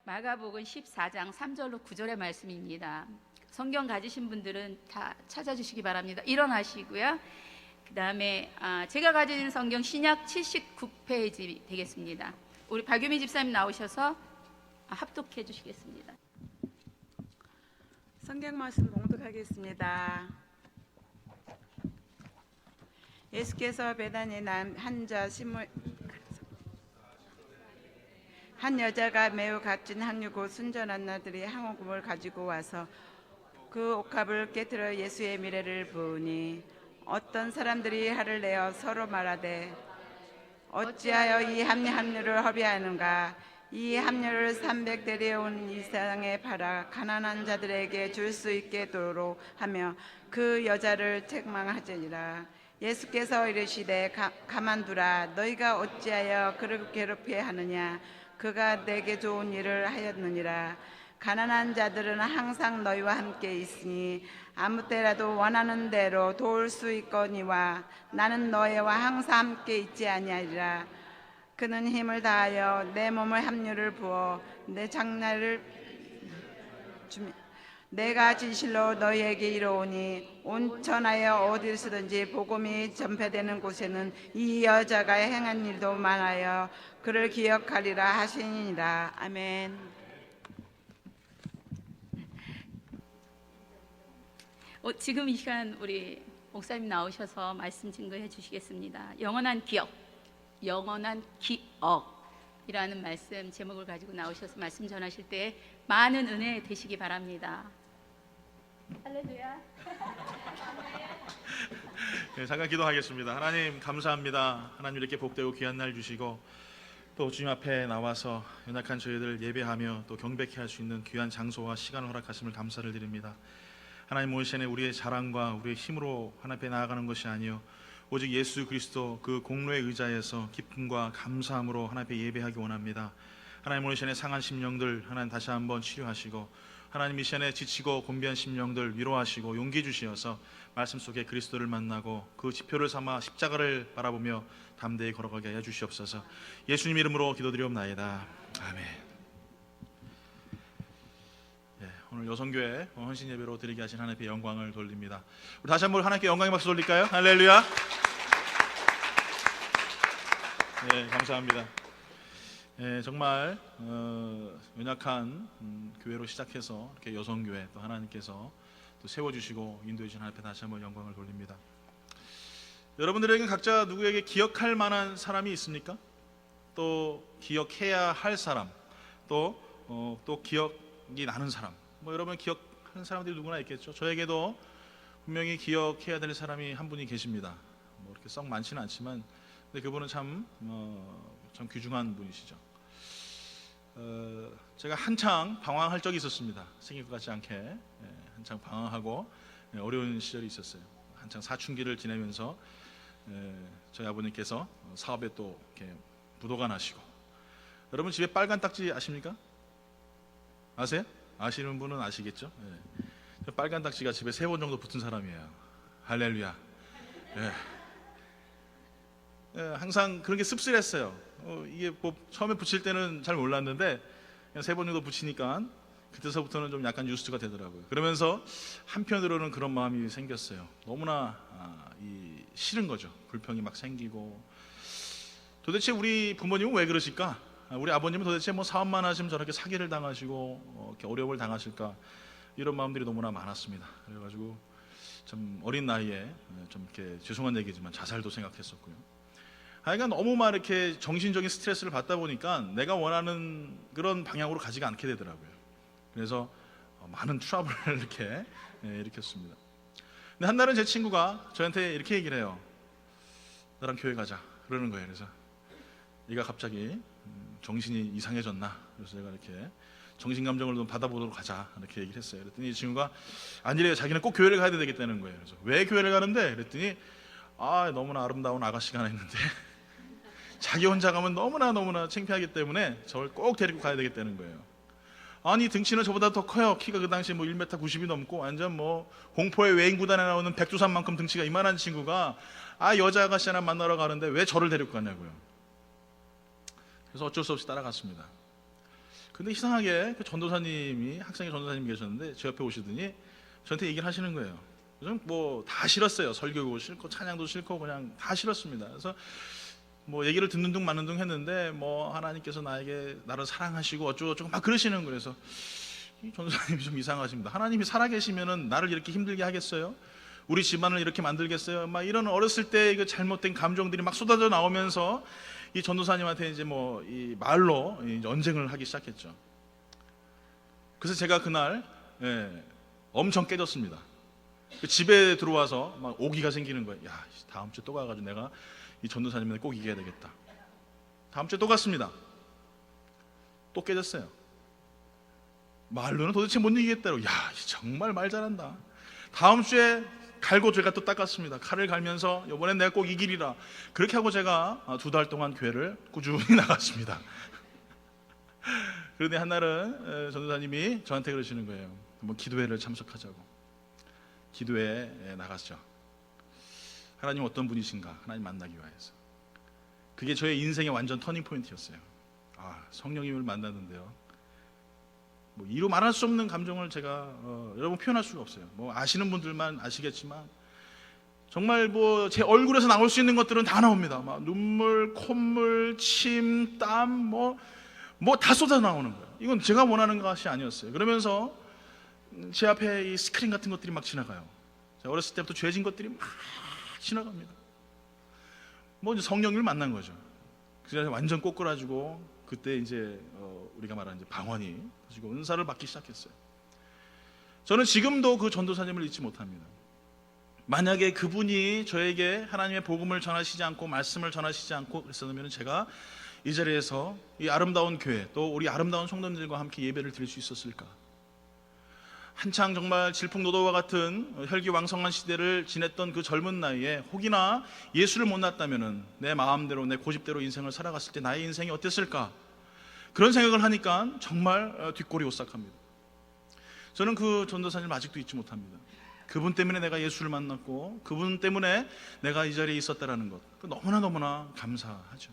마가복음 14장 3절로 9절의 말씀입니다. 성경 가지신 분들은 다 찾아주시기 바랍니다. 일어나시고요. 그 다음에 제가 가진 성경 신약 79페이지 되겠습니다. 우리 박유미 집사님 나오셔서 합독해 주시겠습니다. 성경 말씀 봉독하겠습니다. 예수께서 베다니에 난 한 여자가 매우 값진 향유고 순전한 나들이 항오금을 가지고 와서 그 옥합을 깨뜨려 예수의 미래를 부으니 어떤 사람들이 화를 내어 서로 말하되 어찌하여 이 함유를 허비하는가? 이 함유를 300데리온 이상에 팔아 가난한 자들에게 줄 수 있게도록 하며 그 여자를 책망하지니라. 예수께서 이르시되 가만두라. 너희가 어찌하여 그를 괴롭게 하느냐? 그가 내게 좋은 일을 하였느니라. 가난한 자들은 항상 너희와 함께 있으니 아무 때라도 원하는 대로 도울 수 있거니와 나는 너희와 항상 함께 있지 아니하리라. 그는 힘을 다하여 내 몸을 함유를 부어 내 장날을 주며 내가 진실로 너희에게 이르오니 온 천하에 어디서든지 복음이 전파되는 곳에는 이 여자가 행한 일도 많아요 그를 기억하리라 하시니라. 아멘. 지금 이 시간 우리 목사님 나오셔서 말씀 증거해 주시겠습니다. 영원한 기억이라는 말씀 제목을 가지고 나오셔서 말씀 전하실 때 많은 은혜 되시기 바랍니다. 할렐루야. 네, 잠깐 기도하겠습니다. 하나님 감사합니다. 하나님 이렇게 복되고 귀한 날 주시고 또 주님 앞에 나와서 연약한 저희들 예배하며 또 경배케 할 수 있는 귀한 장소와 시간을 허락하심을 감사를 드립니다. 하나님 오늘 시간에 우리의 자랑과 우리의 힘으로 하나님 앞에 나아가는 것이 아니요 오직 예수 그리스도 그 공로의 의자에서 기쁨과 감사함으로 하나님 앞에 예배하기 원합니다. 하나님 오늘 시간에 상한 심령들 하나님 다시 한번 치료하시고 하나님 이 시간에 지치고 곤비한 심령들 위로하시고 용기 주시어서 말씀 속에 그리스도를 만나고 그 지표를 삼아 십자가를 바라보며 담대히 걸어가게 하여 주시옵소서. 예수님 이름으로 기도드리옵나이다. 아멘. 네, 오늘 여성교회 헌신 예배로 드리게 하신 하나님께 영광을 돌립니다. 우리 다시 한번 하나님께 영광의 박수 돌릴까요? 할렐루야. 네, 감사합니다. 네, 정말 연약한 교회로 시작해서 이렇게 여성교회 또 하나님께서 또 세워주시고 인도해 주신 하나님 앞에 다시 한번 영광을 돌립니다. 여러분들에게 각자 누구에게 기억할 만한 사람이 있습니까? 또 기억해야 할 사람, 또 기억이 나는 사람. 뭐 여러분 기억하는 사람들이 누구나 있겠죠. 저에게도 분명히 기억해야 될 사람이 한 분이 계십니다. 뭐 이렇게 썩 많지는 않지만, 근데 그분은 참 귀중한 분이시죠. 제가 한창 방황할 적이 있었습니다. 생길 것 같지 않게 한창 방황하고 어려운 시절이 있었어요. 한창 사춘기를 지내면서 저희 아버님께서 사업에 또 이렇게 부도가 나시고. 여러분 집에 빨간 딱지 아십니까? 아세요? 아시는 분은 아시겠죠? 빨간 딱지가 집에 3번 정도 붙은 사람이에요. 할렐루야. 항상 그런 게 씁쓸했어요. 이게 뭐 처음에 붙일 때는 잘 몰랐는데 그냥 3번 정도 붙이니까 그때서부터는 좀 약간 뉴스가 되더라고요. 그러면서 한편으로는 그런 마음이 생겼어요. 너무나 싫은 거죠. 불평이 막 생기고. 도대체 우리 부모님은 왜 그러실까? 우리 아버님은 도대체 뭐 사업만 하시면 저렇게 사기를 당하시고 이렇게 어려움을 당하실까? 이런 마음들이 너무나 많았습니다. 그래가지고 좀 어린 나이에 좀 이렇게 죄송한 얘기지만 자살도 생각했었고요. 하여간 너무 막 이렇게 정신적인 스트레스를 받다 보니까 내가 원하는 그런 방향으로 가지가 않게 되더라고요. 그래서 많은 트러블을 이렇게 일으켰습니다. 근데 한 날은 제 친구가 저한테 이렇게 얘기를 해요. 나랑 교회 가자 그러는 거예요. 그래서 얘가 갑자기 정신이 이상해졌나? 그래서 제가 이렇게 정신감정을 좀 받아보도록 하자 이렇게 얘기를 했어요. 그랬더니 이 친구가 아니래요. 자기는 꼭 교회를 가야 되겠다는 거예요. 그래서 왜 교회를 가는데? 그랬더니 너무나 아름다운 아가씨가 하나 있는데 자기 혼자 가면 너무나 창피하기 때문에 저를 꼭 데리고 가야 되겠다는 거예요. 아니 등치는 저보다 더 커요. 키가 그 당시에 뭐 1m 90이 넘고 완전 뭐 공포의 외인 구단에 나오는 백두산만큼 등치가 이만한 친구가 여자 아가씨 하나 만나러 가는데 왜 저를 데리고 가냐고요. 그래서 어쩔 수 없이 따라갔습니다. 근데 이상하게 그 전도사님이, 학생의 전도사님이 계셨는데 제 옆에 오시더니 저한테 얘기를 하시는 거예요. 저는 뭐 다 싫었어요. 설교고 싫고 찬양도 싫고 그냥 다 싫었습니다. 그래서 뭐 얘기를 듣는 둥 마는 둥 했는데 뭐 하나님께서 나를 사랑하시고 어쩌고저쩌고 막 그러시는 거예요. 그래서 이 전도사님이 좀 이상하십니다. 하나님이 살아계시면은 나를 이렇게 힘들게 하겠어요? 우리 집안을 이렇게 만들겠어요? 막 이런 어렸을 때 이거 잘못된 감정들이 막 쏟아져 나오면서 이 전도사님한테 이제 뭐 이 말로 이제 언쟁을 하기 시작했죠. 그래서 제가 그날 엄청 깨졌습니다. 집에 들어와서 막 오기가 생기는 거예요. 야, 다음 주에 또 가가지고 내가 이 전도사님한테 꼭 이겨야 되겠다. 다음 주에 또 갔습니다. 또 깨졌어요. 말로는 도대체 못 이기겠다고. 야, 정말 말 잘한다. 다음 주에 갈고 제가 또 닦았습니다. 칼을 갈면서 이번엔 내가 꼭 이기리라. 그렇게 하고 제가 2달 동안 교회를 꾸준히 나갔습니다. 그런데 한날은 전도사님이 저한테 그러시는 거예요. 한번 기도회를 참석하자고. 기도회에 나갔죠. 하나님 어떤 분이신가? 하나님 만나기 위해서. 그게 저의 인생의 완전 터닝 포인트였어요. 성령님을 만났는데요, 뭐 이루 말할 수 없는 감정을 제가 여러분 표현할 수가 없어요. 뭐 아시는 분들만 아시겠지만 정말 뭐 제 얼굴에서 나올 수 있는 것들은 다 나옵니다. 막 눈물, 콧물, 침, 땀, 뭐 다 쏟아 나오는 거예요. 이건 제가 원하는 것이 아니었어요. 그러면서 제 앞에 이 스크린 같은 것들이 막 지나가요. 제가 어렸을 때부터 죄진 것들이 막 지나갑니다. 뭐 이제 성령님을 만난 거죠. 그래서 완전 꼬꾸라지고 그때 이제 우리가 말하는 이제 방언이 터지고 은사를 받기 시작했어요. 저는 지금도 그 전도사님을 잊지 못합니다. 만약에 그분이 저에게 하나님의 복음을 전하시지 않고 말씀을 전하시지 않고 그랬었다면 제가 이 자리에서 이 아름다운 교회 또 우리 아름다운 성도님들과 함께 예배를 드릴 수 있었을까? 한창 정말 질풍노도와 같은 혈기왕성한 시대를 지냈던 그 젊은 나이에 혹이나 예수를 못 낳았다면 내 마음대로 내 고집대로 인생을 살아갔을 때 나의 인생이 어땠을까? 그런 생각을 하니까 정말 뒷골이 오싹합니다. 저는 그 전도사님을 아직도 잊지 못합니다. 그분 때문에 내가 예수를 만났고 그분 때문에 내가 이 자리에 있었다는 것, 너무나 감사하죠.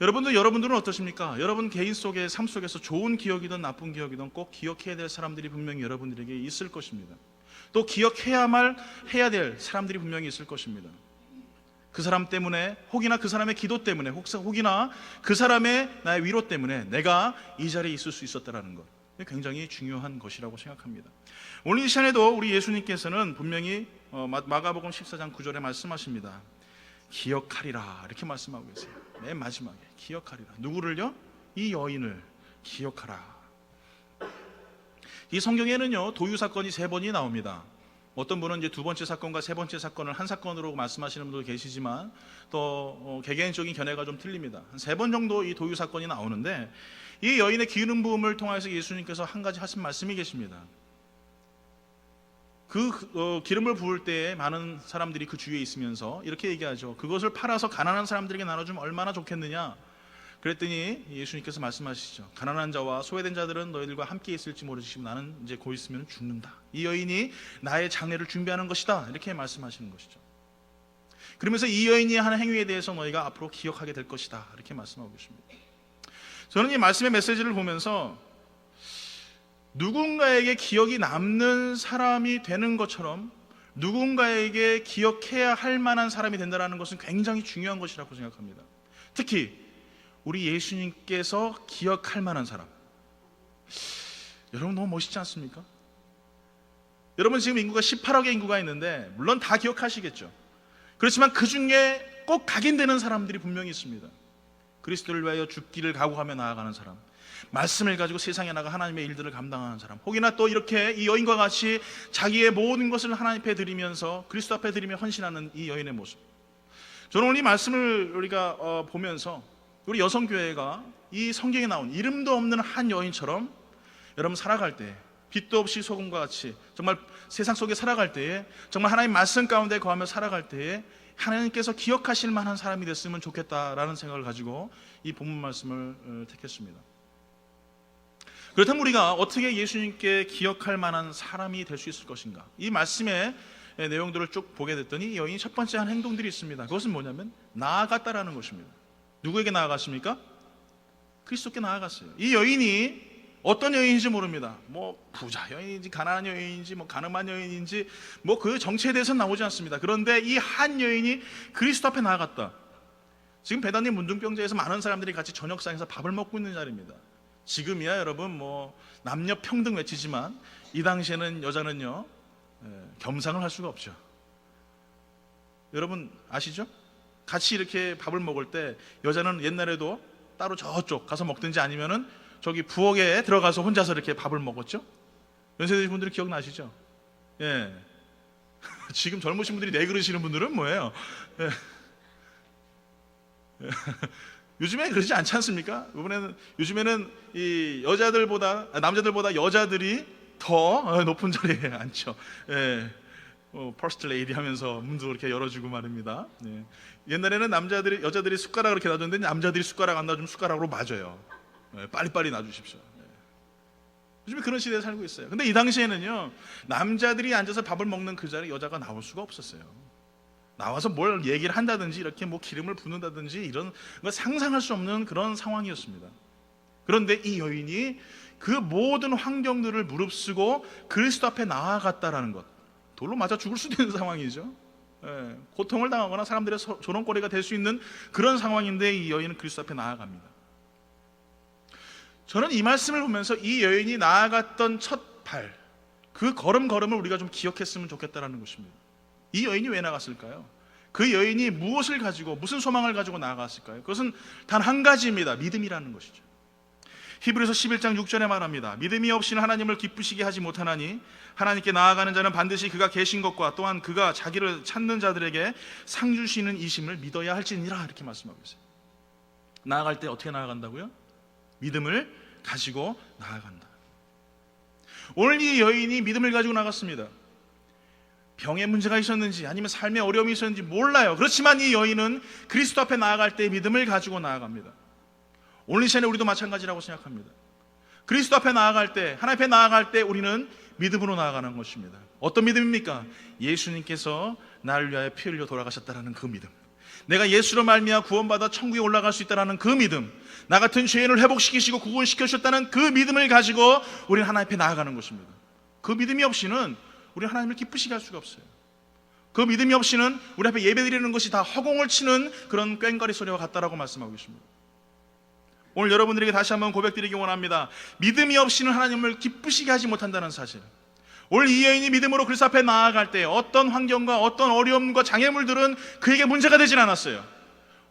여러분들은 어떠십니까? 여러분 개인 속의 삶 속에서 좋은 기억이든 나쁜 기억이든 꼭 기억해야 될 사람들이 분명히 여러분들에게 있을 것입니다. 또 기억해야만 해야 될 사람들이 분명히 있을 것입니다. 그 사람 때문에, 혹이나 그 사람의 기도 때문에, 혹이나 그 사람의 나의 위로 때문에 내가 이 자리에 있을 수 있었다는 것, 굉장히 중요한 것이라고 생각합니다. 오늘 이 시간에도 우리 예수님께서는 분명히 마가복음 14장 9절에 말씀하십니다. 기억하리라, 이렇게 말씀하고 계세요. 맨 마지막에 기억하리라. 누구를요? 이 여인을 기억하라. 이 성경에는요, 도유 사건이 3번이 나옵니다. 어떤 분은 이제 2번째 사건과 3번째 사건을 한 사건으로 말씀하시는 분도 계시지만 또 개개인적인 견해가 좀 틀립니다. 한 3번 정도 이 도유 사건이 나오는데 이 여인의 기름 부음을 통해서 예수님께서 한 가지 하신 말씀이 계십니다. 그 기름을 부을 때에 많은 사람들이 그 주위에 있으면서 이렇게 얘기하죠. 그것을 팔아서 가난한 사람들에게 나눠주면 얼마나 좋겠느냐. 그랬더니 예수님께서 말씀하시죠. 가난한 자와 소외된 자들은 너희들과 함께 있을지 모르지만 나는 이제 곧 있으면 죽는다. 이 여인이 나의 장례를 준비하는 것이다. 이렇게 말씀하시는 것이죠. 그러면서 이 여인이 하는 행위에 대해서 너희가 앞으로 기억하게 될 것이다. 이렇게 말씀하고 계십니다. 저는 이 말씀의 메시지를 보면서 누군가에게 기억이 남는 사람이 되는 것처럼 누군가에게 기억해야 할 만한 사람이 된다는 것은 굉장히 중요한 것이라고 생각합니다. 특히 우리 예수님께서 기억할 만한 사람. 여러분 너무 멋있지 않습니까? 여러분 지금 인구가 18억의 인구가 있는데 물론 다 기억하시겠죠. 그렇지만 그 중에 꼭 각인되는 사람들이 분명히 있습니다. 그리스도를 위하여 죽기를 각오하며 나아가는 사람, 말씀을 가지고 세상에 나가 하나님의 일들을 감당하는 사람, 혹이나 또 이렇게 이 여인과 같이 자기의 모든 것을 하나님 앞에 드리면서 그리스도 앞에 드리며 헌신하는 이 여인의 모습. 저는 오늘 이 말씀을 우리가 보면서 우리 여성교회가 이 성경에 나온 이름도 없는 한 여인처럼 여러분 살아갈 때 빛도 없이 소금과 같이 정말 세상 속에 살아갈 때에 정말 하나님 말씀 가운데 거하며 살아갈 때에 하나님께서 기억하실 만한 사람이 됐으면 좋겠다라는 생각을 가지고 이 본문 말씀을 택했습니다. 그렇다면 우리가 어떻게 예수님께 기억할 만한 사람이 될 수 있을 것인가? 이 말씀의 내용들을 쭉 보게 됐더니 이 여인이 첫 번째 한 행동들이 있습니다. 그것은 뭐냐면 나아갔다라는 것입니다. 누구에게 나아갔습니까? 그리스도께 나아갔어요. 이 여인이 어떤 여인인지 모릅니다. 뭐 부자 여인인지 가난한 여인인지 뭐 가늠한 여인인지 뭐 그 정체에 대해서는 나오지 않습니다. 그런데 이 한 여인이 그리스도 앞에 나아갔다. 지금 베단니 문둥병자에서 많은 사람들이 같이 저녁상에서 밥을 먹고 있는 자리입니다. 지금이야 여러분 뭐 남녀 평등 외치지만 이 당시에는 여자는요 겸상을 할 수가 없죠. 여러분 아시죠? 같이 이렇게 밥을 먹을 때 여자는 옛날에도 따로 저쪽 가서 먹든지 아니면은 저기 부엌에 들어가서 혼자서 이렇게 밥을 먹었죠. 연세대 분들이 기억나시죠? 예. 지금 젊으신 분들이 네 그러시는 분들은 뭐예요? 예. 예. 요즘에 그러지 않지 않습니까? 요즘에는 이 남자들보다 여자들이 더 높은 자리에 앉죠. 예. 퍼스트 레이디 하면서 문도 이렇게 열어주고 말입니다. 예. 옛날에는 여자들이 숟가락을 이렇게 놔줬는데 남자들이 숟가락 안 놔주면 숟가락으로 맞아요. 예. 빨리빨리 놔주십시오. 예. 요즘에 그런 시대에 살고 있어요. 근데 이 당시에는요, 남자들이 앉아서 밥을 먹는 그 자리에 여자가 나올 수가 없었어요. 나와서 뭘 얘기를 한다든지 이렇게 뭐 기름을 붓는다든지 이런 거 상상할 수 없는 그런 상황이었습니다. 그런데 이 여인이 그 모든 환경들을 무릅쓰고 그리스도 앞에 나아갔다라는 것, 돌로 맞아 죽을 수도 있는 상황이죠. 예, 고통을 당하거나 사람들의 조롱거리가 될 수 있는 그런 상황인데 이 여인은 그리스도 앞에 나아갑니다. 저는 이 말씀을 보면서 이 여인이 나아갔던 첫 발, 그 걸음을 우리가 좀 기억했으면 좋겠다는 것입니다. 이 여인이 왜 나갔을까요? 그 여인이 무엇을 가지고, 무슨 소망을 가지고 나아갔을까요? 그것은 단 한 가지입니다. 믿음이라는 것이죠. 히브리서 11장 6절에 말합니다. 믿음이 없이는 하나님을 기쁘시게 하지 못하나니 하나님께 나아가는 자는 반드시 그가 계신 것과 또한 그가 자기를 찾는 자들에게 상 주시는 이심을 믿어야 할지니라, 이렇게 말씀하고 있어요. 나아갈 때 어떻게 나아간다고요? 믿음을 가지고 나아간다. 오늘 이 여인이 믿음을 가지고 나갔습니다. 병에 문제가 있었는지 아니면 삶에 어려움이 있었는지 몰라요. 그렇지만 이 여인은 그리스도 앞에 나아갈 때 믿음을 가지고 나아갑니다. 오늘 이 시간에 우리도 마찬가지라고 생각합니다. 그리스도 앞에 나아갈 때, 하나님 앞에 나아갈 때 우리는 믿음으로 나아가는 것입니다. 어떤 믿음입니까? 예수님께서 나를 위하여 피 흘려 돌아가셨다는 그 믿음, 내가 예수로 말미암아 구원받아 천국에 올라갈 수 있다는 그 믿음, 나 같은 죄인을 회복시키시고 구원시켜 주셨다는 그 믿음을 가지고 우리는 하나님 앞에 나아가는 것입니다. 그 믿음이 없이는 우리 하나님을 기쁘시게 할 수가 없어요. 그 믿음이 없이는 우리 앞에 예배드리는 것이 다 허공을 치는 그런 꽹과리 소리와 같다라고 말씀하고 있습니다. 오늘 여러분들에게 다시 한번 고백드리기 원합니다. 믿음이 없이는 하나님을 기쁘시게 하지 못한다는 사실. 오늘 이 여인이 믿음으로 그리스도 앞에 나아갈 때 어떤 환경과 어떤 어려움과 장애물들은 그에게 문제가 되질 않았어요.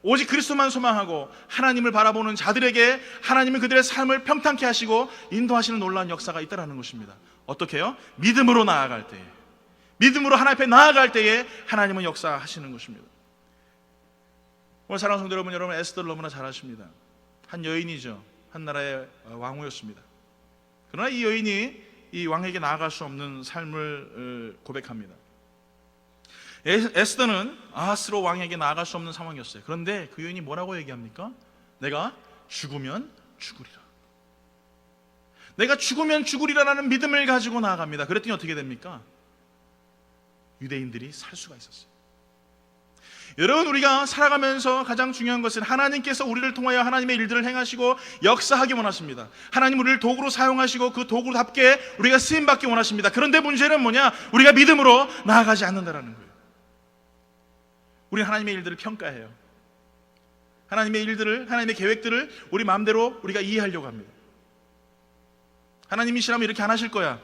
오직 그리스도만 소망하고 하나님을 바라보는 자들에게 하나님은 그들의 삶을 평탄케 하시고 인도하시는 놀라운 역사가 있다는 것입니다. 어떻게 해요? 믿음으로 나아갈 때에, 믿음으로 하나님 앞에 나아갈 때에 하나님은 역사하시는 것입니다. 오늘 사랑하는 성도 여러분 에스더를 너무나 잘 아십니다. 한 여인이죠. 한 나라의 왕후였습니다. 그러나 이 여인이 이 왕에게 나아갈 수 없는 삶을 고백합니다. 에스더는 아하스로 왕에게 나아갈 수 없는 상황이었어요. 그런데 그 여인이 뭐라고 얘기합니까? 내가 죽으면 죽으리라. 내가 죽으면 죽으리라는 믿음을 가지고 나아갑니다. 그랬더니 어떻게 됩니까? 유대인들이 살 수가 있었어요. 여러분, 우리가 살아가면서 가장 중요한 것은 하나님께서 우리를 통하여 하나님의 일들을 행하시고 역사하기 원하십니다. 하나님 우리를 도구로 사용하시고 그 도구답게 우리가 쓰임받기 원하십니다. 그런데 문제는 뭐냐? 우리가 믿음으로 나아가지 않는다는 거예요. 우리 하나님의 일들을 평가해요. 하나님의 일들을, 하나님의 계획들을 우리 마음대로 우리가 이해하려고 합니다. 하나님이시라면 이렇게 안 하실 거야,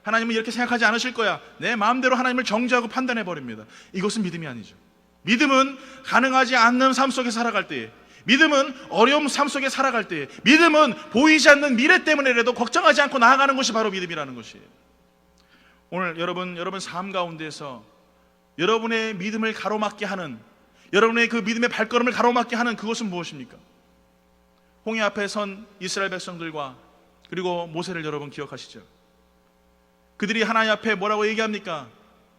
하나님은 이렇게 생각하지 않으실 거야, 내 마음대로 하나님을 정죄하고 판단해버립니다. 이것은 믿음이 아니죠. 믿음은 가능하지 않는 삶 속에 살아갈 때에, 믿음은 어려움 삶 속에 살아갈 때에, 믿음은 보이지 않는 미래 때문에라도 걱정하지 않고 나아가는 것이 바로 믿음이라는 것이에요. 오늘 여러분 삶 가운데서 여러분의 믿음을 가로막게 하는, 여러분의 그 믿음의 발걸음을 가로막게 하는 그것은 무엇입니까? 홍해 앞에 선 이스라엘 백성들과 그리고 모세를 여러분 기억하시죠? 그들이 하나님 앞에 뭐라고 얘기합니까?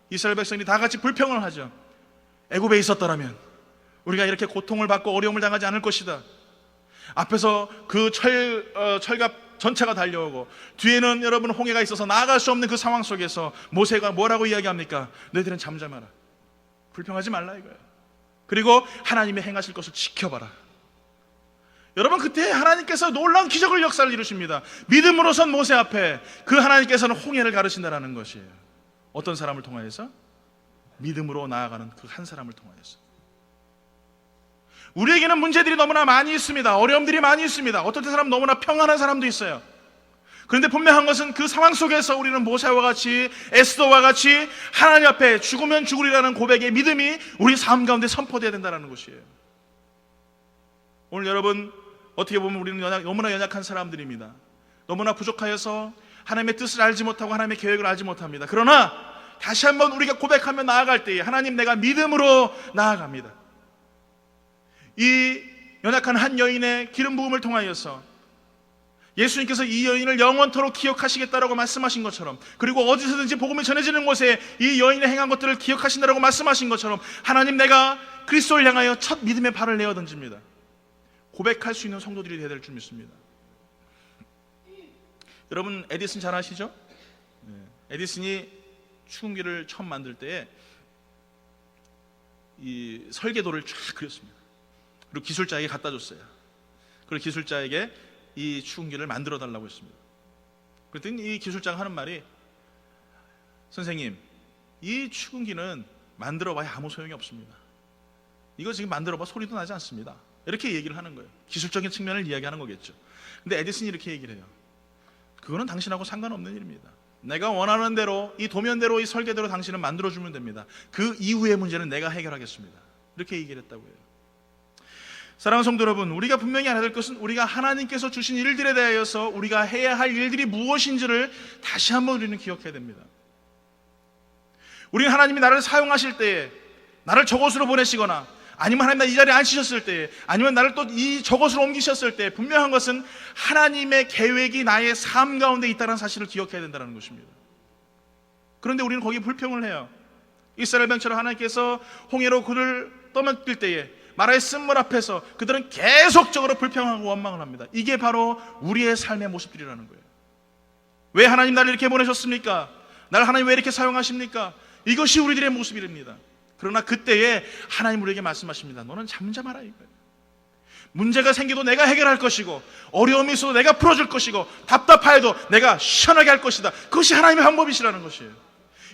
이스라엘 백성들이 다 같이 불평을 하죠. 애굽에 있었더라면 우리가 이렇게 고통을 받고 어려움을 당하지 않을 것이다. 앞에서 그 철갑 전체가 달려오고 뒤에는 여러분 홍해가 있어서 나아갈 수 없는 그 상황 속에서 모세가 뭐라고 이야기합니까? 너희들은 잠잠하라, 불평하지 말라 이거예요. 그리고 하나님의 행하실 것을 지켜봐라. 여러분, 그때 하나님께서 놀라운 기적을 역사를 이루십니다. 믿음으로 선 모세 앞에 그 하나님께서는 홍해를 가르친다라는 것이에요. 어떤 사람을 통하여서? 믿음으로 나아가는 그 한 사람을 통하여서. 우리에게는 문제들이 너무나 많이 있습니다. 어려움들이 많이 있습니다. 어떤 사람 너무나 평안한 사람도 있어요. 그런데 분명한 것은 그 상황 속에서 우리는 모세와 같이, 에스더와 같이 하나님 앞에 죽으면 죽으리라는 고백의 믿음이 우리 삶 가운데 선포되어야 된다는 것이에요. 오늘 여러분, 어떻게 보면 우리는 너무나 연약한 사람들입니다. 너무나 부족하여서 하나님의 뜻을 알지 못하고 하나님의 계획을 알지 못합니다. 그러나 다시 한번 우리가 고백하며 나아갈 때에 하나님, 내가 믿음으로 나아갑니다. 이 연약한 한 여인의 기름 부음을 통하여서 예수님께서 이 여인을 영원토록 기억하시겠다라고 말씀하신 것처럼, 그리고 어디서든지 복음이 전해지는 곳에 이 여인의 행한 것들을 기억하신다라고 말씀하신 것처럼, 하나님, 내가 그리스도를 향하여 첫 믿음의 발을 내어 던집니다. 고백할 수 있는 성도들이 되어야 될 줄 믿습니다. 여러분, 에디슨 잘 아시죠? 에디슨이 추궁기를 처음 만들 때에 이 설계도를 쫙 그렸습니다. 그리고 기술자에게 갖다 줬어요. 그리고 기술자에게 이 추궁기를 만들어 달라고 했습니다. 그랬더니 이 기술자가 하는 말이, 선생님, 이 추궁기는 만들어 봐야 아무 소용이 없습니다. 이거 지금 만들어 봐 소리도 나지 않습니다. 이렇게 얘기를 하는 거예요. 기술적인 측면을 이야기하는 거겠죠. 근데 에디슨이 이렇게 얘기를 해요. 그거는 당신하고 상관없는 일입니다. 내가 원하는 대로, 이 도면대로, 이 설계대로 당신은 만들어주면 됩니다. 그 이후의 문제는 내가 해결하겠습니다. 이렇게 얘기를 했다고 해요. 사랑하는 성도 여러분, 우리가 분명히 알아야 될 것은 우리가 하나님께서 주신 일들에 대하여서 우리가 해야 할 일들이 무엇인지를 다시 한번 우리는 기억해야 됩니다. 우리는 하나님이 나를 사용하실 때에, 나를 저곳으로 보내시거나, 아니면 하나님 나 이 자리에 앉히셨을 때에, 아니면 나를 또 이 저곳으로 옮기셨을 때, 분명한 것은 하나님의 계획이 나의 삶 가운데 있다는 사실을 기억해야 된다는 것입니다. 그런데 우리는 거기에 불평을 해요. 이스라엘 백성처럼 하나님께서 홍해로 그를 떠맡길 때에 마라의 쓴물 앞에서 그들은 계속적으로 불평하고 원망을 합니다. 이게 바로 우리의 삶의 모습들이라는 거예요. 왜 하나님 나를 이렇게 보내셨습니까? 나를 하나님 왜 이렇게 사용하십니까? 이것이 우리들의 모습입니다. 그러나 그때에 하나님 우리에게 말씀하십니다. 너는 잠잠하라 이거예요. 문제가 생겨도 내가 해결할 것이고, 어려움이 있어도 내가 풀어줄 것이고, 답답하여도 내가 시원하게 할 것이다. 그것이 하나님의 방법이시라는 것이에요.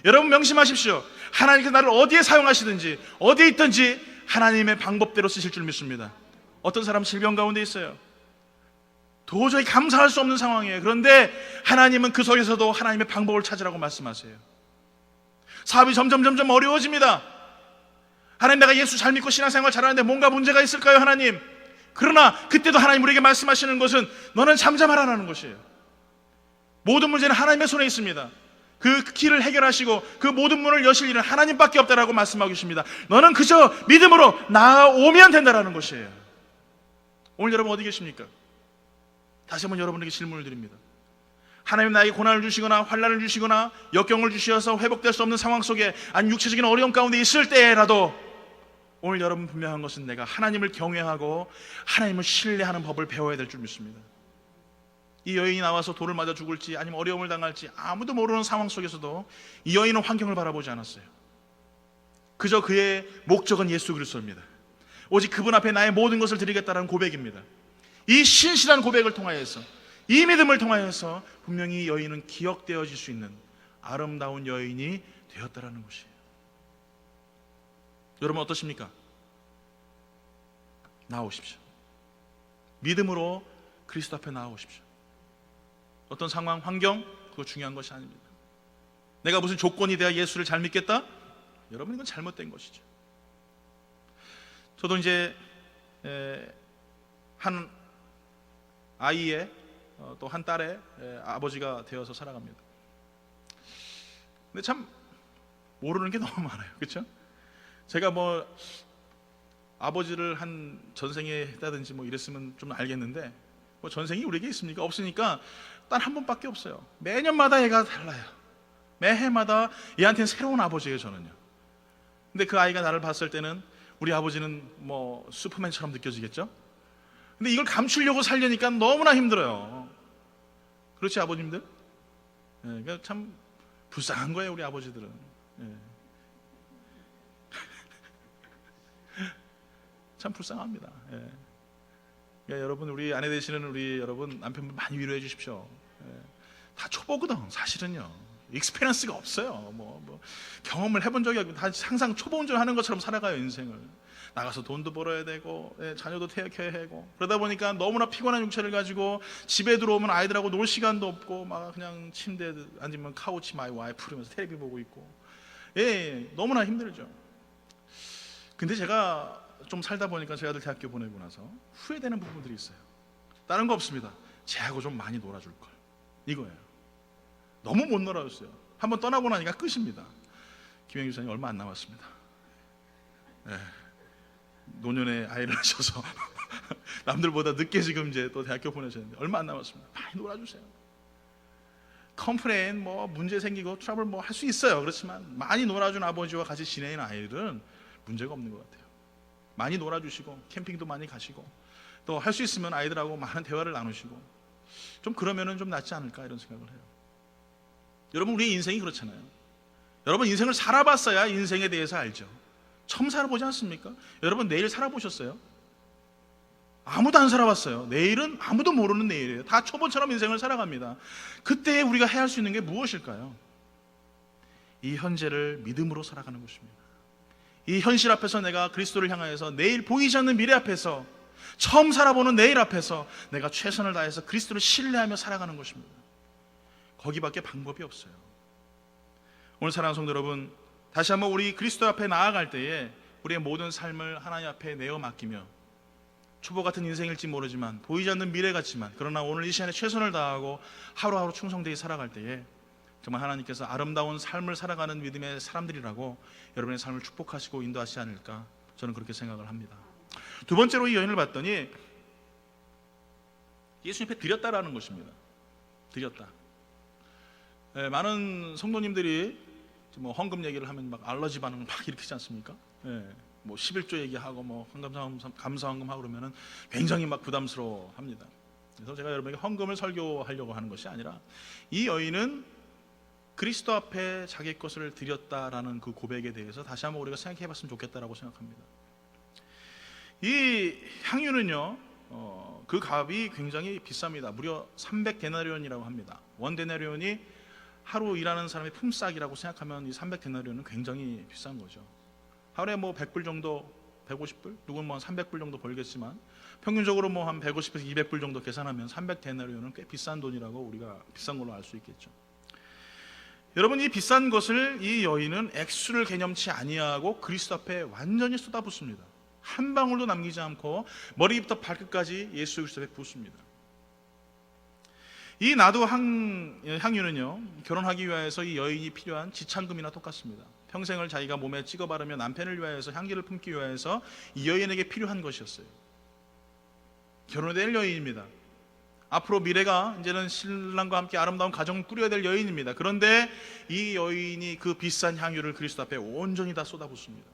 여러분 명심하십시오. 하나님께서 나를 어디에 사용하시든지 어디에 있든지 하나님의 방법대로 쓰실 줄 믿습니다. 어떤 사람 질병 가운데 있어요. 도저히 감사할 수 없는 상황이에요. 그런데 하나님은 그 속에서도 하나님의 방법을 찾으라고 말씀하세요. 사업이 점점 어려워집니다. 하나님, 내가 예수 잘 믿고 신앙생활 잘하는데 뭔가 문제가 있을까요, 하나님? 그러나 그때도 하나님 우리에게 말씀하시는 것은 너는 잠잠하라는 것이에요. 모든 문제는 하나님의 손에 있습니다. 그 길을 해결하시고 그 모든 문을 여실 일은 하나님밖에 없다라고 말씀하고 계십니다. 너는 그저 믿음으로 나아오면 된다라는 것이에요. 오늘 여러분 어디 계십니까? 다시 한번 여러분에게 질문을 드립니다. 하나님 나에게 고난을 주시거나 환난을 주시거나 역경을 주셔서 회복될 수 없는 상황 속에, 아니 육체적인 어려움 가운데 있을 때라도 오늘 여러분 분명한 것은 내가 하나님을 경외하고 하나님을 신뢰하는 법을 배워야 될 줄 믿습니다. 이 여인이 나와서 돌을 맞아 죽을지 아니면 어려움을 당할지 아무도 모르는 상황 속에서도 이 여인은 환경을 바라보지 않았어요. 그저 그의 목적은 예수 그리스도입니다. 오직 그분 앞에 나의 모든 것을 드리겠다는 고백입니다. 이 신실한 고백을 통하여서, 이 믿음을 통하여서 분명히 이 여인은 기억되어질 수 있는 아름다운 여인이 되었다라는 것이에요. 여러분 어떠십니까? 나오십시오. 믿음으로 그리스도 앞에 나오십시오. 어떤 상황, 환경, 그거 중요한 것이 아닙니다. 내가 무슨 조건이 돼야 예수를 잘 믿겠다? 여러분 이건 잘못된 것이죠. 저도 이제 한 아이의 또 한 딸의 아버지가 되어서 살아갑니다. 근데 참 모르는 게 너무 많아요. 그렇죠? 제가 뭐 아버지를 한 전생에 했다든지 뭐 이랬으면 좀 알겠는데, 뭐 전생이 우리에게 있습니까? 없으니까 단 한 번밖에 없어요. 매년마다 얘가 달라요. 매해마다 얘한테는 새로운 아버지예요, 저는요. 근데 그 아이가 나를 봤을 때는 우리 아버지는 뭐 슈퍼맨처럼 느껴지겠죠? 근데 이걸 감추려고 살려니까 너무나 힘들어요. 그렇지 아버님들? 그러니까 참 불쌍한 거예요, 우리 아버지들은. 참 불쌍합니다. 그러니까 여러분, 우리 아내 되시는 우리 여러분 남편분 많이 위로해 주십시오. 다 초보거든 사실은요. 익스페리언스가 없어요. 뭐 경험을 해본 적이 없고 다 항상 초보 운전하는 것처럼 살아가요. 인생을 나가서 돈도 벌어야 되고 자녀도 태역해야 하고, 그러다 보니까 너무나 피곤한 육체를 가지고 집에 들어오면 아이들하고 놀 시간도 없고 막 그냥 침대에 앉으면 카우치 마이 와이프 그러면서 텔레비 보고 있고, 너무나 힘들죠. 근데 제가 좀 살다 보니까 제 아들 대학교 보내고 나서 후회되는 부분들이 있어요. 다른 거 없습니다. 쟤하고 좀 많이 놀아줄 걸, 이거예요. 너무 못 놀아줬어요. 한번 떠나고 나니까 끝입니다. 김영규 선생님 얼마 안 남았습니다. 노년에 아이를 낳으셔서 남들보다 늦게 지금 이제 또 대학교 보내셨는데 얼마 안 남았습니다. 많이 놀아주세요. 컴플레인 뭐 문제 생기고 트러블 뭐 할 수 있어요. 그렇지만 많이 놀아준 아버지와 같이 지내는 아이들은 문제가 없는 것 같아요. 많이 놀아주시고 캠핑도 많이 가시고 또 할 수 있으면 아이들하고 많은 대화를 나누시고 좀 그러면은 좀 낫지 않을까 이런 생각을 해요. 여러분, 우리의 인생이 그렇잖아요. 여러분, 인생을 살아봤어야 인생에 대해서 알죠. 처음 살아보지 않습니까? 여러분, 내일 살아보셨어요? 아무도 안 살아봤어요. 내일은 아무도 모르는 내일이에요. 다 초보처럼 인생을 살아갑니다. 그때 우리가 해야 할 수 있는 게 무엇일까요? 이 현재를 믿음으로 살아가는 것입니다. 이 현실 앞에서 내가 그리스도를 향하여서 내일 보이지 않는 미래 앞에서 처음 살아보는 내일 앞에서 내가 최선을 다해서 그리스도를 신뢰하며 살아가는 것입니다. 거기밖에 방법이 없어요. 오늘 사랑하는 성도 여러분, 다시 한번 우리 그리스도 앞에 나아갈 때에 우리의 모든 삶을 하나님 앞에 내어 맡기며 초보 같은 인생일지 모르지만 보이지 않는 미래 같지만 그러나 오늘 이 시간에 최선을 다하고 하루하루 충성되이 살아갈 때에 정말 하나님께서 아름다운 삶을 살아가는 믿음의 사람들이라고 여러분의 삶을 축복하시고 인도하시지 않을까, 저는 그렇게 생각을 합니다. 두 번째로 이 여인을 봤더니 예수님 앞에 드렸다라는 것입니다. 드렸다. 많은 성도님들이 뭐 헌금 얘기를 하면 막 알러지 반응을 막 일으키지 않습니까? 뭐 11조 얘기하고 뭐 감사헌금 하고 그러면은 굉장히 막 부담스러워합니다. 그래서 제가 여러분에게 헌금을 설교하려고 하는 것이 아니라 이 여인은 그리스도 앞에 자기 것을 드렸다라는 그 고백에 대해서 다시 한번 우리가 생각해봤으면 좋겠다라고 생각합니다. 이 향유는요, 그 값이 굉장히 비쌉니다. 무려 300데나리온이라고 합니다. 1데나리온이 하루 일하는 사람의 품삯이라고 생각하면 이 300데나리온은 굉장히 비싼 거죠. 하루에 뭐 100불 정도, 150불, 누구는 뭐 300불 정도 벌겠지만 평균적으로 뭐 한 150에서 200불 정도 계산하면 300데나리온은 꽤 비싼 돈이라고 우리가 비싼 걸로 알 수 있겠죠. 여러분, 이 비싼 것을 이 여인은 액수를 개념치 아니하고 그리스도 앞에 완전히 쏟아붓습니다. 한 방울도 남기지 않고 머리부터 발끝까지 예수 그리스도 앞에 붓습니다. 이 나도 향유는요, 결혼하기 위해서 이 여인이 필요한 지참금이나 똑같습니다. 평생을 자기가 몸에 찍어 바르며 남편을 위하여서 향기를 품기 위해서 이 여인에게 필요한 것이었어요. 결혼해야 될 여인입니다. 앞으로 미래가 이제는 신랑과 함께 아름다운 가정을 꾸려야 될 여인입니다. 그런데 이 여인이 그 비싼 향유를 그리스도 앞에 온전히 다 쏟아붓습니다.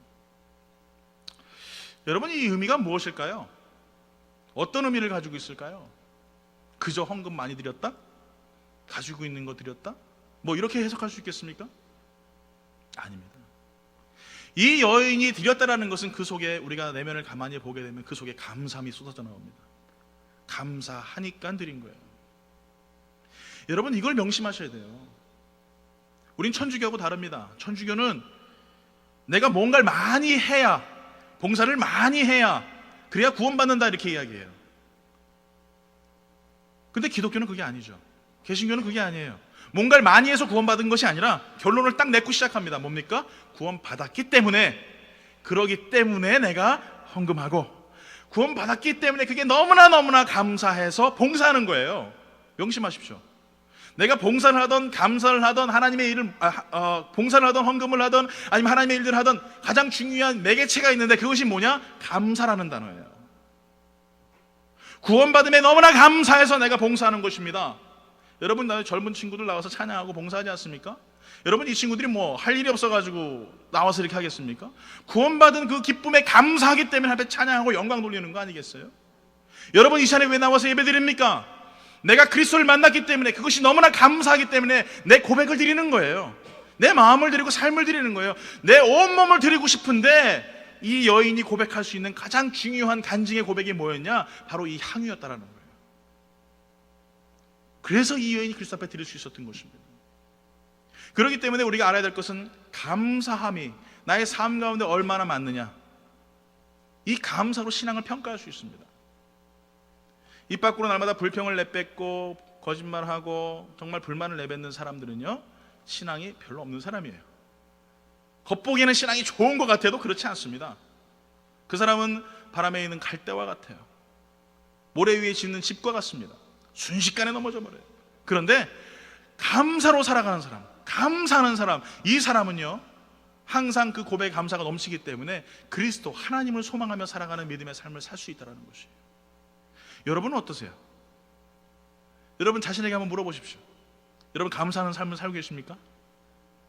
여러분, 이 의미가 무엇일까요? 어떤 의미를 가지고 있을까요? 그저 헌금 많이 드렸다? 가지고 있는 거 드렸다? 뭐 이렇게 해석할 수 있겠습니까? 아닙니다. 이 여인이 드렸다라는 것은 그 속에 우리가 내면을 가만히 보게 되면 그 속에 감사함이 쏟아져 나옵니다. 감사하니까 드린 거예요. 여러분, 이걸 명심하셔야 돼요. 우린 천주교하고 다릅니다. 천주교는 내가 뭔가를 많이 해야, 봉사를 많이 해야 그래야 구원받는다 이렇게 이야기해요. 근데 기독교는 그게 아니죠. 개신교는 그게 아니에요. 뭔가를 많이 해서 구원받은 것이 아니라 결론을 딱 내고 시작합니다. 뭡니까? 구원받았기 때문에, 그러기 때문에 내가 헌금하고 구원받았기 때문에 그게 너무나 감사해서 봉사하는 거예요. 명심하십시오. 내가 봉사를 하던 감사를 하던 하나님의 일을 봉사를 하던 헌금을 하던 아니면 하나님의 일들을 하던 가장 중요한 매개체가 있는데 그것이 뭐냐? 감사라는 단어예요. 구원받음에 너무나 감사해서 내가 봉사하는 것입니다. 여러분, 젊은 친구들 나와서 찬양하고 봉사하지 않습니까? 여러분, 이 친구들이 뭐 할 일이 없어가지고 나와서 이렇게 하겠습니까? 구원받은 그 기쁨에 감사하기 때문에 앞에 찬양하고 영광 돌리는 거 아니겠어요? 여러분, 이 시간에 왜 나와서 예배 드립니까? 내가 그리스도를 만났기 때문에, 그것이 너무나 감사하기 때문에 내 고백을 드리는 거예요. 내 마음을 드리고 삶을 드리는 거예요. 내 온몸을 드리고 싶은데 이 여인이 고백할 수 있는 가장 중요한 간증의 고백이 뭐였냐? 바로 이 향유였다라는 거예요. 그래서 이 여인이 그리스도 앞에 드릴 수 있었던 것입니다. 그렇기 때문에 우리가 알아야 될 것은 감사함이 나의 삶 가운데 얼마나 많느냐, 이 감사로 신앙을 평가할 수 있습니다. 입 밖으로 날마다 불평을 내뱉고 거짓말하고 정말 불만을 내뱉는 사람들은요, 신앙이 별로 없는 사람이에요. 겉보기에는 신앙이 좋은 것 같아도 그렇지 않습니다. 그 사람은 바람에 있는 갈대와 같아요. 모래 위에 짓는 집과 같습니다. 순식간에 넘어져 버려요. 그런데 감사로 살아가는 사람, 감사하는 사람, 이 사람은요 항상 그 고백에 감사가 넘치기 때문에 그리스도 하나님을 소망하며 살아가는 믿음의 삶을 살 수 있다는 것이에요. 여러분은 어떠세요? 여러분 자신에게 한번 물어보십시오. 여러분 감사하는 삶을 살고 계십니까?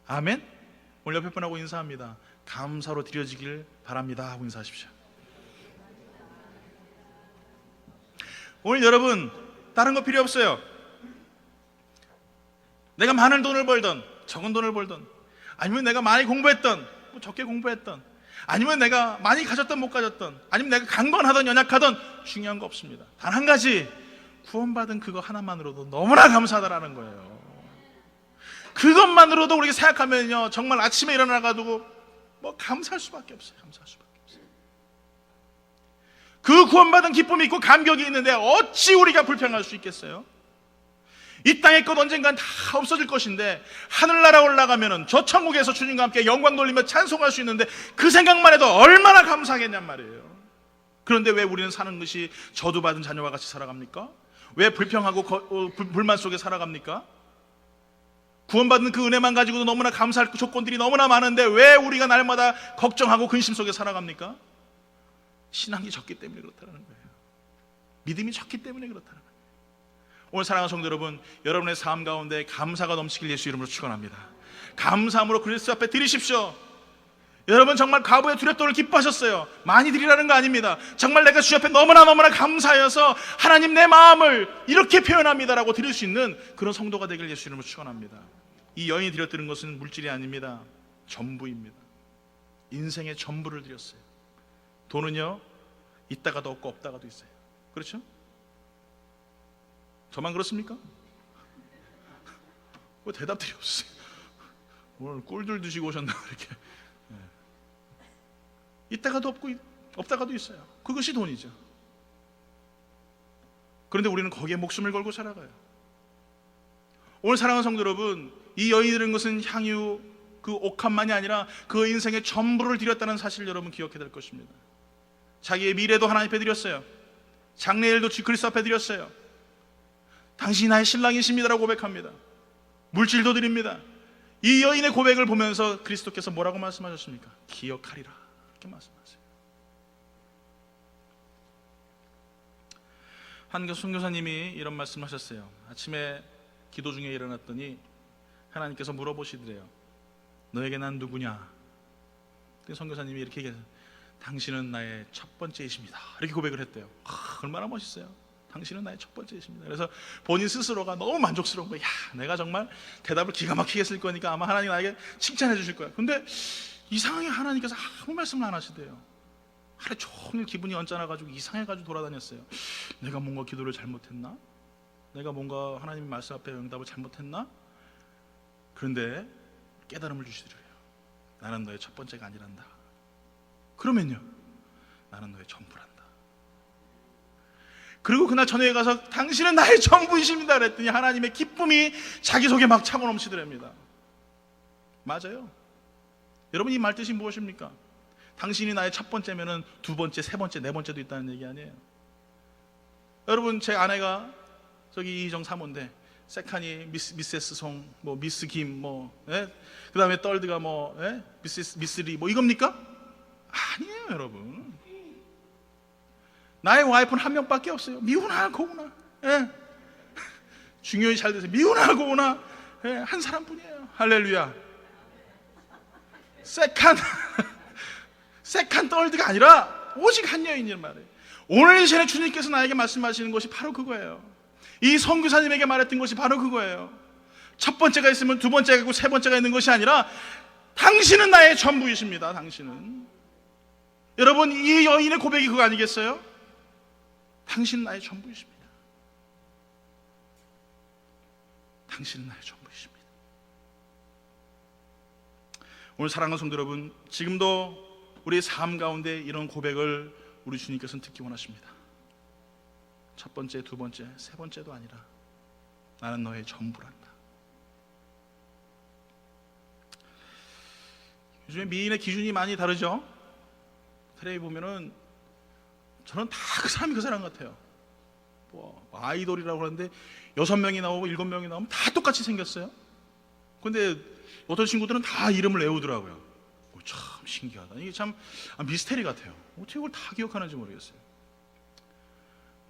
아멘? 오늘 옆에 분하고 인사합니다. 감사로 드려지길 바랍니다 하고 인사하십시오. 오늘 여러분 다른 거 필요 없어요. 내가 많은 돈을 벌던 적은 돈을 벌던, 아니면 내가 많이 공부했던 적게 공부했던, 아니면 내가 많이 가졌던 못 가졌던, 아니면 내가 강건하던 연약하던, 중요한 거 없습니다. 단 한 가지, 구원받은 그거 하나만으로도 너무나 감사하다라는 거예요. 그것만으로도 우리가 생각하면요 정말 아침에 일어나가지고 뭐 감사할 수밖에 없어요. 감사할 수밖에 없어요. 그 구원받은 기쁨이 있고 감격이 있는데 어찌 우리가 불평할 수 있겠어요? 이 땅의 것 언젠간 다 없어질 것인데 하늘나라 올라가면은 저 천국에서 주님과 함께 영광 돌리며 찬송할 수 있는데 그 생각만 해도 얼마나 감사하겠냔 말이에요. 그런데 왜 우리는 사는 것이 저주받은 자녀와 같이 살아갑니까? 왜 불평하고 불만 속에 살아갑니까? 구원받은 그 은혜만 가지고도 너무나 감사할 조건들이 너무나 많은데 왜 우리가 날마다 걱정하고 근심 속에 살아갑니까? 신앙이 적기 때문에 그렇다는 거예요. 믿음이 적기 때문에 그렇다는 거예요. 오늘 사랑하는 성도 여러분, 여러분의 삶 가운데 감사가 넘치길 예수 이름으로 축원합니다. 감사함으로 그리스도 앞에 드리십시오. 여러분 정말 과부의 두렵도를 기뻐하셨어요. 많이 드리라는 거 아닙니다. 정말 내가 주 앞에 너무나 감사하여서 하나님 내 마음을 이렇게 표현합니다라고 드릴 수 있는 그런 성도가 되길 예수 이름으로 축원합니다. 이 여인이 드렸드는 것은 물질이 아닙니다. 전부입니다. 인생의 전부를 드렸어요. 돈은요 있다가도 없고 없다가도 있어요. 그렇죠? 저만 그렇습니까? 왜 대답들이 없어요? 오늘 꿀들 드시고 오셨나 이렇게. 있다가도 없고 없다가도 있어요. 그것이 돈이죠. 그런데 우리는 거기에 목숨을 걸고 살아가요. 오늘 사랑하는 성도 여러분, 이 여인이 드린 것은 향유 그 옥합만이 아니라 그 인생의 전부를 드렸다는 사실을 여러분 기억해야 될 것입니다. 자기의 미래도 하나님 앞에 드렸어요. 장래일도 주 그리스도 앞에 드렸어요. 당신이 나의 신랑이십니다라고 고백합니다. 물질도 드립니다. 이 여인의 고백을 보면서 그리스도께서 뭐라고 말씀하셨습니까? 기억하리라 이렇게 말씀하세요. 한 선교사님이 이런 말씀하셨어요. 아침에 기도 중에 일어났더니 하나님께서 물어보시더래요. 너에게 난 누구냐? 선교사님이 이렇게 얘기해요. 당신은 나의 첫 번째이십니다. 이렇게 고백을 했대요. 얼마나 멋있어요. 당신은 나의 첫 번째이십니다. 그래서 본인 스스로가 너무 만족스러운 거예요. 야, 내가 정말 대답을 기가 막히게 했을 거니까 아마 하나님 나에게 칭찬해 주실 거야. 근데 이상하게 하나님께서 아무 말씀을 안 하시대요. 하루 종일 기분이 언짢아가지고 이상해가지고 돌아다녔어요. 내가 뭔가 기도를 잘못했나? 내가 뭔가 하나님 말씀 앞에 응답을 잘못했나? 그런데 깨달음을 주시더래요. 나는 너의 첫 번째가 아니란다. 그러면요, 나는 너의 전부란다. 그리고 그날 저녁에 가서 당신은 나의 전부이십니다 그랬더니 하나님의 기쁨이 자기 속에 막 차고 넘치더랍니다. 맞아요. 여러분 이 말 뜻이 무엇입니까? 당신이 나의 첫 번째면은 두 번째, 세 번째, 네 번째도 있다는 얘기 아니에요. 여러분 제 아내가 저기 이희정 사모인데 세칸이 미세스 송, 뭐 미스 김, 뭐 그 다음에 떨드가 뭐 미스리 뭐 이겁니까? 아니에요 여러분. 나의 와이프는 한 명밖에 없어요. 미우나 고우나 중요히 잘 되세요. 미우나 고우나 한 사람뿐이에요. 할렐루야. 세칸 떨드가 아니라 오직 한 여인이란 말이에요. 오늘 이 시간에 주님께서 나에게 말씀하시는 것이 바로 그거예요. 이 선교사님에게 말했던 것이 바로 그거예요. 첫 번째가 있으면 두 번째가 있고 세 번째가 있는 것이 아니라 당신은 나의 전부이십니다. 당신은 여러분, 이 여인의 고백이 그거 아니겠어요? 당신 나의 전부이십니다. 당신은 나의 전부이십니다. 오늘 사랑하는 성도 여러분, 지금도 우리의 삶 가운데 이런 고백을 우리 주님께서는 듣기 원하십니다. 첫 번째, 두 번째, 세 번째도 아니라 나는 너의 전부란다. 요즘에 미인의 기준이 많이 다르죠? 텔레비 보면은 저는 다 그 사람이 그 사람 같아요. 뭐 아이돌이라고 하는데 6명이 나오고 7명이 나오면 다 똑같이 생겼어요. 근데 어떤 친구들은 다 이름을 외우더라고요. 참 신기하다. 이게 참 미스테리 같아요. 어떻게 이걸 다 기억하는지 모르겠어요.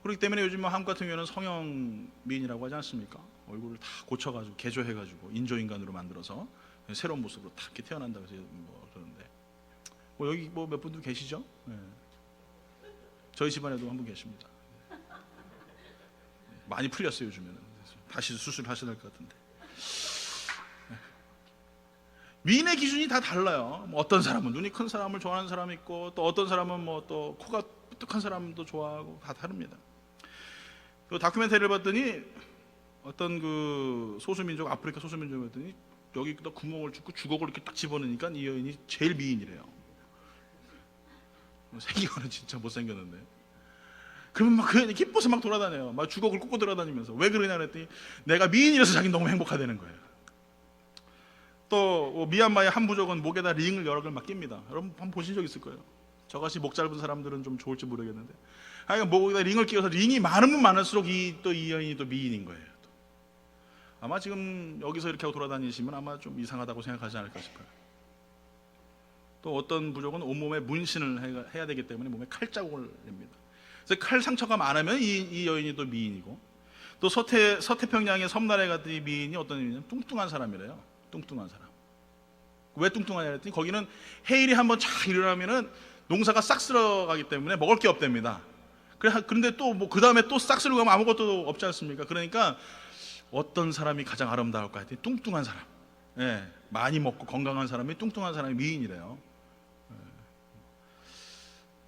그렇기 때문에 요즘 한국 같은 경우는 성형 미인이라고 하지 않습니까? 얼굴을 다 고쳐가지고 개조해가지고 인조인간으로 만들어서 새로운 모습으로 다 이렇게 태어난다고 해서 뭐 그러는데, 뭐 여기 뭐 몇 분도 계시죠? 네. 저희 집안에도 한 분 계십니다. 많이 풀렸어요 요즘에는. 다시 수술하셔야 될 것 같은데. 미인의 기준이 다 달라요. 뭐 어떤 사람은 눈이 큰 사람을 좋아하는 사람이 있고, 또 어떤 사람은 뭐 또 코가 뾰족한 사람도 좋아하고, 다 다릅니다. 그 다큐멘터리를 봤더니 어떤 그 소수민족, 아프리카 소수민족을 봤더니 여기다 구멍을 뚫고 주걱을 이렇게 딱 집어넣으니까 이 여인이 제일 미인이래요. 생기고는 진짜 못생겼는데. 그러면 막 그 여인이 기뻐서 막 돌아다녀요. 막 주걱을 꽂고 돌아다니면서. 왜 그러냐 그랬더니 내가 미인이라서 자기는 너무 행복하다는 거예요. 또 미얀마의 한 부족은 목에다 링을 여러 개를 막 낍니다. 여러분 한번 보신 적 있을 거예요. 저같이 목 짧은 사람들은 좀 좋을지 모르겠는데, 하여간 목에다 링을 끼워서 링이 많으면 많을수록 이 여인이 또 미인인 거예요. 또. 아마 지금 여기서 이렇게 하고 돌아다니시면 아마 좀 이상하다고 생각하지 않을까 싶어요. 또 어떤 부족은 온몸에 문신을 해야 되기 때문에 몸에 칼자국을 냅니다. 그래서 칼 상처가 많으면 이 여인이 또 미인이고, 또 서태평양의 섬나라에 갔더니 미인이 어떤 의미냐면 뚱뚱한 사람이래요. 뚱뚱한 사람. 왜 뚱뚱하냐 했더니 거기는 해일이 한번 쫙 일어나면은 농사가 싹 쓸어가기 때문에 먹을 게 없답니다. 그런데 또 뭐 그 다음에 또 싹 쓸고 가면 아무것도 없지 않습니까? 그러니까 어떤 사람이 가장 아름다울까 했더니 뚱뚱한 사람. 예, 많이 먹고 건강한 사람이, 뚱뚱한 사람이 미인이래요. 예.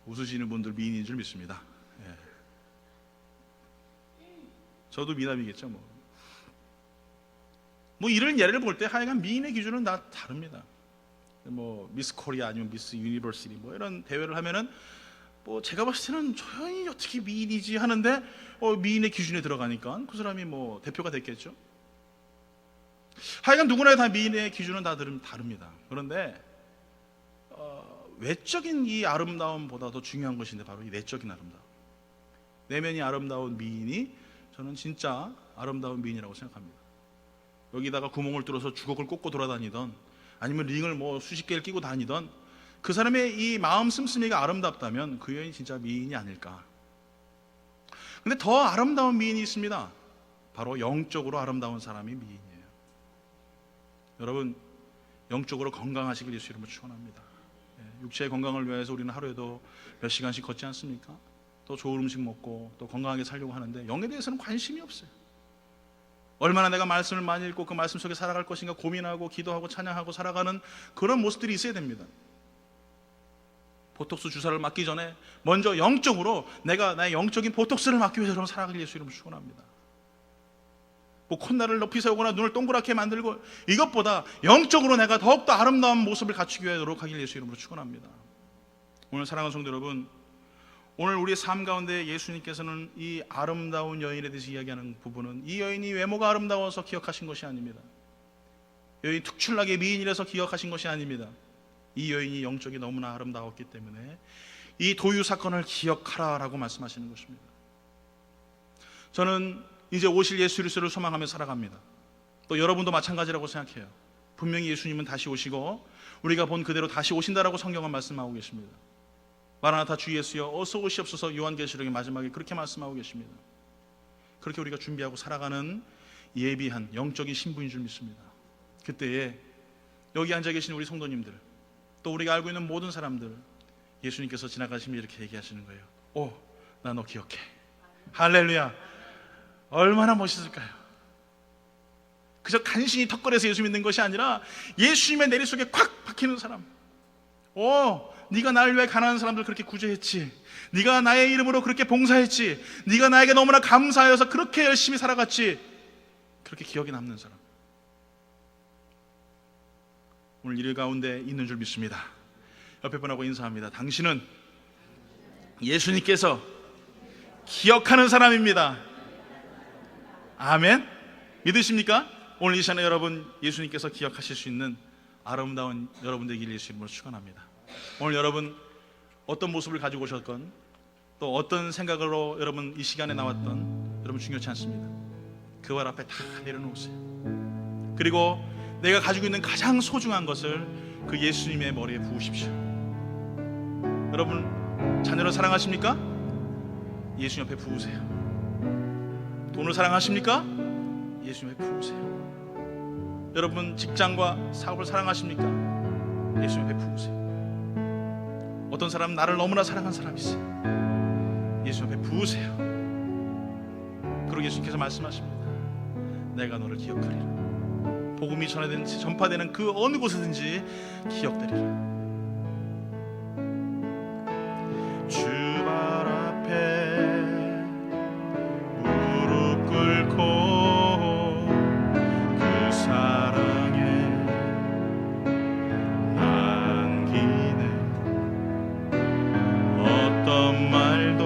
웃으시는 분들 미인인 줄 믿습니다. 예. 저도 미남이겠죠 뭐 이런 예를 볼 때 하여간 미인의 기준은 다 다릅니다. 뭐 미스 코리아 아니면 미스 유니버시티 뭐 이런 대회를 하면은 뭐 제가 봤을 때는 저 여인이 어떻게 미인이지 하는데 미인의 기준에 들어가니까 그 사람이 뭐 대표가 됐겠죠. 하여간 누구나 다 미인의 기준은 다 다릅니다. 그런데 외적인 이 아름다움보다 더 중요한 것인데 바로 이 내적인 아름다움. 내면이 아름다운 미인이 저는 진짜 아름다운 미인이라고 생각합니다. 여기다가 구멍을 뚫어서 주걱을 꽂고 돌아다니던, 아니면 링을 뭐 수십 개를 끼고 다니던 그 사람의 이 마음 씀씀이가 아름답다면 그 여인이 진짜 미인이 아닐까. 근데 더 아름다운 미인이 있습니다. 바로 영적으로 아름다운 사람이 미인이에요. 여러분, 영적으로 건강하시길 예수 이름으로 축원합니다. 육체의 건강을 위해서 우리는 하루에도 몇 시간씩 걷지 않습니까? 또 좋은 음식 먹고 또 건강하게 살려고 하는데 영에 대해서는 관심이 없어요. 얼마나 내가 말씀을 많이 읽고 그 말씀 속에 살아갈 것인가 고민하고 기도하고 찬양하고 살아가는 그런 모습들이 있어야 됩니다. 보톡스 주사를 맞기 전에 먼저 영적으로 내가 나의 영적인 보톡스를 맞기 위해서 여러분 살아가길 예수 이름으로 축원합니다. 뭐 콧날을 높이 세우거나 눈을 동그랗게 만들고, 이것보다 영적으로 내가 더욱더 아름다운 모습을 갖추기 위해 노력하길 예수 이름으로 축원합니다. 오늘 사랑하는 성도 여러분, 오늘 우리의 삶 가운데 예수님께서는 이 아름다운 여인에 대해서 이야기하는 부분은 이 여인이 외모가 아름다워서 기억하신 것이 아닙니다. 여인이 특출나게 미인이라서 기억하신 것이 아닙니다. 이 여인이 영적이 너무나 아름다웠기 때문에 이 도유 사건을 기억하라라고 말씀하시는 것입니다. 저는 이제 오실 예수 그리스도를 소망하며 살아갑니다. 또 여러분도 마찬가지라고 생각해요. 분명히 예수님은 다시 오시고 우리가 본 그대로 다시 오신다라고 성경은 말씀하고 계십니다. 마라나타 주 예수여 어서 오시옵소서, 요한계시록의 마지막에 그렇게 말씀하고 계십니다. 그렇게 우리가 준비하고 살아가는 예비한 영적인 신부인 줄 믿습니다. 그때에 여기 앉아 계신 우리 성도님들, 또 우리가 알고 있는 모든 사람들, 예수님께서 지나가시면 이렇게 얘기하시는 거예요. 오, 나 너 기억해. 할렐루야. 얼마나 멋있을까요? 그저 간신히 턱걸이에서 예수 믿는 것이 아니라 예수님의 내리 속에 콱 박히는 사람. 오, 네가 나를 위해 가난한 사람들 그렇게 구제했지, 네가 나의 이름으로 그렇게 봉사했지, 네가 나에게 너무나 감사하여서 그렇게 열심히 살아갔지, 그렇게 기억에 남는 사람. 오늘 일 가운데 있는 줄 믿습니다. 옆에 분하고 인사합니다. 당신은 예수님께서 기억하는 사람입니다. 아멘. 믿으십니까? 오늘 이 시간에 여러분 예수님께서 기억하실 수 있는 아름다운 여러분 되길 예수 이름으로 축원합니다. 오늘 여러분 어떤 모습을 가지고 오셨건 또 어떤 생각으로 여러분 이 시간에 나왔던 여러분 중요치 않습니다. 그 발 앞에 다 내려놓으세요. 그리고 내가 가지고 있는 가장 소중한 것을 그 예수님의 머리에 부으십시오. 여러분 자녀를 사랑하십니까? 예수 옆에 부으세요. 돈을 사랑하십니까? 예수 옆에 부으세요. 여러분 직장과 사업을 사랑하십니까? 예수 옆에 부으세요. 어떤 사람은 나를 너무나 사랑한 사람이 있어요. 예수 옆에 부으세요. 그리고 예수님께서 말씀하십니다. 내가 너를 기억하리라. 복음이 전파되는 그 어느 곳에든지 기억되리라. 주 발 앞에 무릎 꿇고 그 사랑에 남기네. 어떤 말도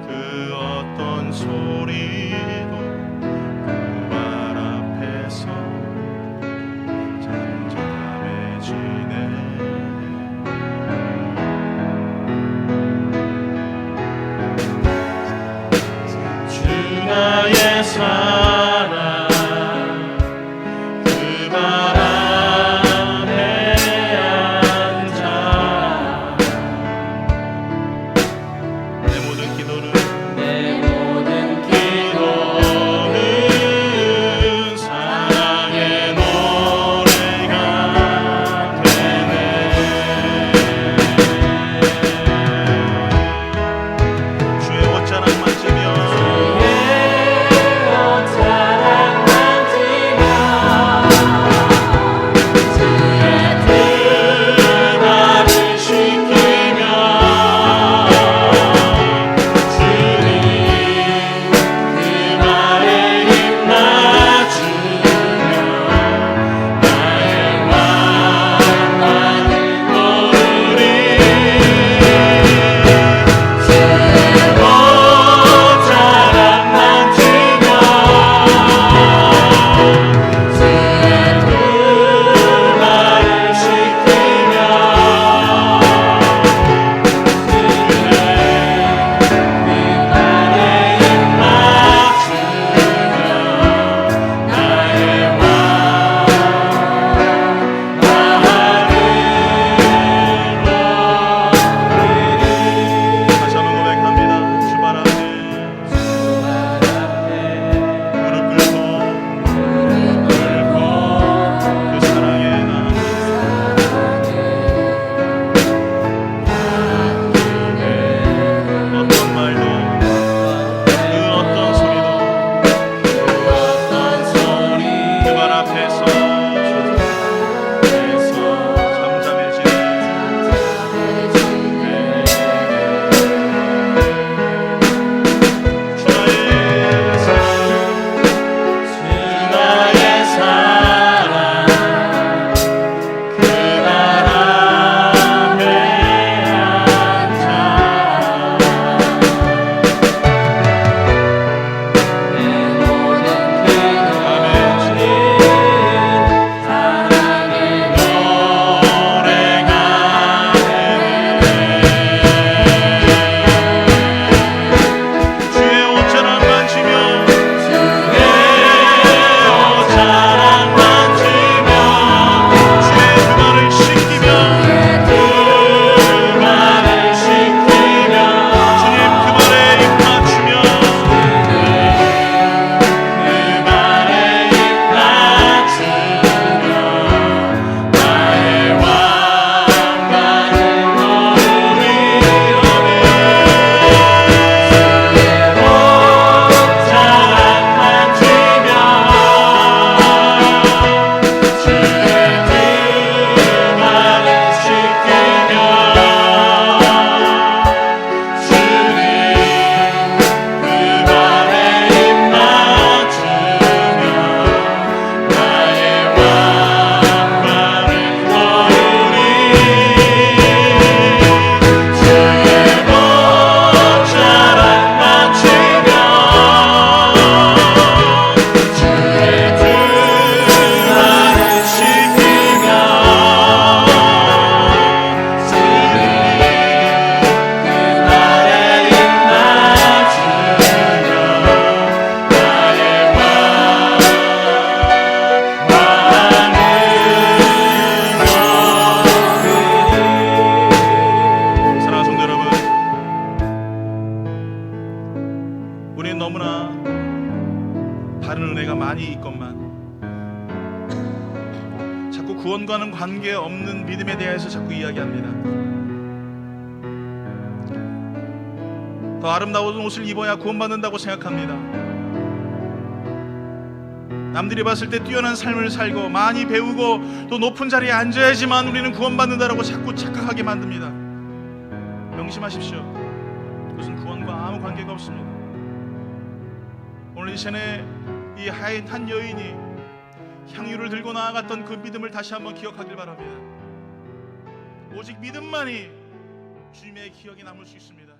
그 어떤 소리도 그 발 앞에서 잠잠해지네. 믿음만, 자꾸 구원과는 관계없는 믿음에 대해서 자꾸 이야기합니다. 더 아름다운 옷을 입어야 구원받는다고 생각합니다. 남들이 봤을 때 뛰어난 삶을 살고 많이 배우고 또 높은 자리에 앉아야지만 우리는 구원받는다라고 자꾸 착각하게 만듭니다. 명심하십시오. 그것은 구원과 아무 관계가 없습니다. 오늘 이 시간에 이 한 여인이 향유를 들고 나아갔던 그 믿음을 다시 한번 기억하길 바랍니다. 오직 믿음만이 주님의 기억에 남을 수 있습니다.